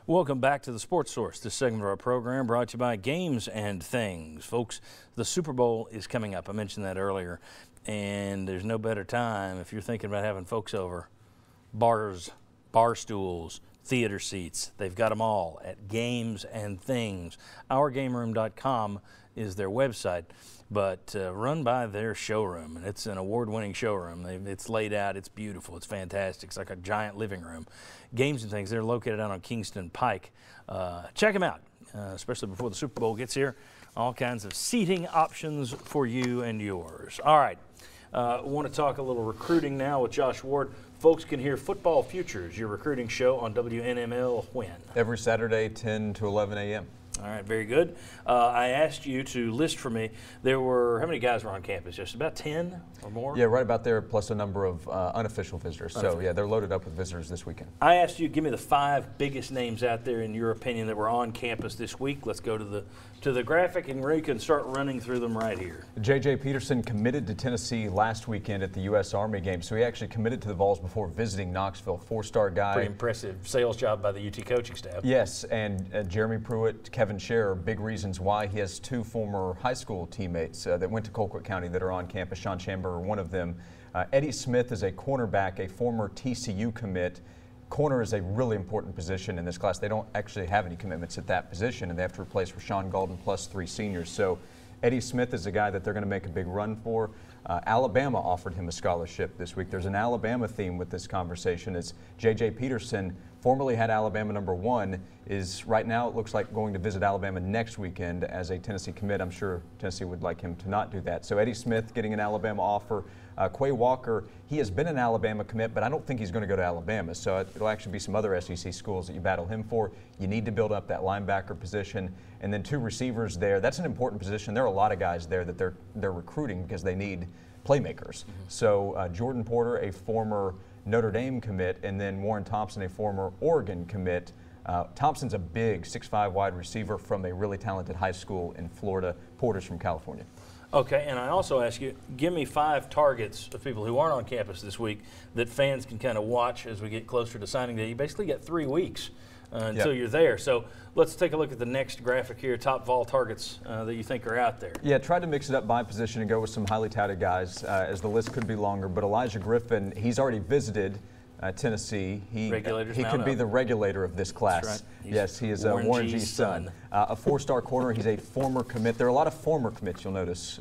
Welcome back to the Sports Source. This segment of our program brought to you by Games and Things. Folks, the Super Bowl is coming up. I mentioned that earlier. And there's no better time if you're thinking about having folks over. Bars, bar stools, theater seats. They've got them all at Games and Things. OurGameRoom.com is their website. But run by their showroom, and it's an award-winning showroom. It's laid out, it's beautiful, it's fantastic. It's like a giant living room. Games and Things, they're located out on Kingston Pike. Check them out, especially before the Super Bowl gets here. All kinds of seating options for you and yours. All right, I want to talk a little recruiting now with Josh Ward. Folks can hear Football Futures, your recruiting show on WNML when? Every Saturday, 10 to 11 a.m. All right, very good. I asked you to list for me, there were, how many guys were on campus? Just about 10 or more? Yeah, right about there, plus a number of unofficial visitors. So, yeah, they're loaded up with visitors this weekend. I asked you to give me the 5 biggest names out there, in your opinion, that were on campus this week. Let's go to the graphic, and we can start running through them right here. J.J. Peterson committed to Tennessee last weekend at the U.S. Army game, so he actually committed to the Vols before visiting Knoxville. 4-star guy. Pretty impressive sales job by the UT coaching staff. Yes, and Jeremy Pruitt, Kevin Scherer, big reasons why. He has 2 former high school teammates that went to Colquitt County that are on campus. Sean Chamber, one of them. Eddie Smith is a cornerback, a former TCU commit. Corner is a really important position in this class. They don't actually have any commitments at that position, and they have to replace Rashawn Golden plus 3 seniors. So Eddie Smith is a guy that they're going to make a big run for. Alabama offered him a scholarship this week. There's an Alabama theme with this conversation. It's J.J. Peterson, formerly had Alabama #1, is right now, it looks like, going to visit Alabama next weekend as a Tennessee commit. I'm sure Tennessee would like him to not do that. So Eddie Smith getting an Alabama offer. Quay Walker, he has been an Alabama commit, but I don't think he's going to go to Alabama. So it'll actually be some other SEC schools that you battle him for. You need to build up that linebacker position. And then 2 receivers there. That's an important position. There are a lot of guys there that they're recruiting because they need playmakers. So Jordan Porter, a former Notre Dame commit, and then Warren Thompson, a former Oregon commit. Thompson's a big 6'5" wide receiver from a really talented high school in Florida. Porter's from California. Okay, and I also ask you, give me 5 targets of people who aren't on campus this week that fans can kind of watch as we get closer to signing day. You basically get 3 weeks until you're there. So let's take a look at the next graphic here, top Vol targets that you think are out there. Yeah, try to mix it up by position and go with some highly touted guys, as the list could be longer. But Elijah Griffin, he's already visited Tennessee. He could be the regulator of this class. That's right. Yes, he is Warren G's son. A 4-star corner. He's a former commit. There are a lot of former commits, you'll notice,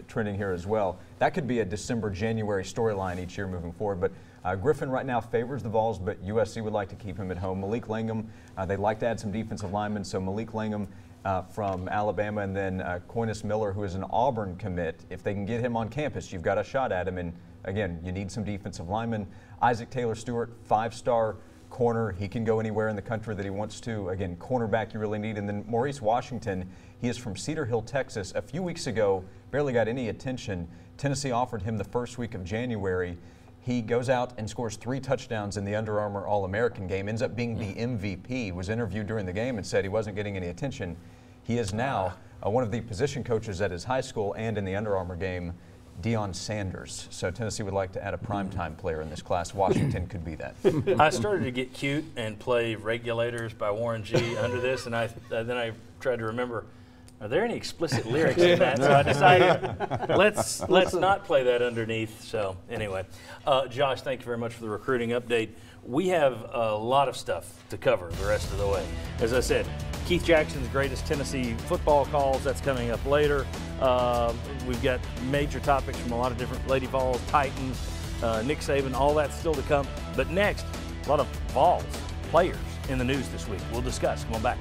trending here as well. That could be a December-January storyline each year moving forward. But Griffin right now favors the Vols, but USC would like to keep him at home. Malik Langham, they'd like to add some defensive linemen, so Malik Langham from Alabama, and then Coinus Miller, who is an Auburn commit. If they can get him on campus, you've got a shot at him. And again, you need some defensive linemen. Isaac Taylor-Stewart, 5-star corner. He can go anywhere in the country that he wants to. Again, cornerback you really need. And then Maurice Washington, he is from Cedar Hill, Texas. A few weeks ago, barely got any attention. Tennessee offered him the first week of January. He goes out and scores 3 touchdowns in the Under Armour All-American game, ends up being the MVP, was interviewed during the game and said he wasn't getting any attention. He is now one of the position coaches at his high school and in the Under Armour game. Deion Sanders. So Tennessee would like to add a primetime player in this class. Washington could be that. I started to get cute and play Regulators by Warren G under this, and then I tried to remember, are there any explicit lyrics in that? So I decided let's not play that underneath. So anyway, Josh, thank you very much for the recruiting update. We have a lot of stuff to cover the rest of the way. As I said, Keith Jackson's greatest Tennessee football calls, that's coming up later. We've got major topics from a lot of different Lady Vols, Titans, Nick Saban, all that's still to come. But next, a lot of Vols players in the news this week. We'll discuss. Come on back.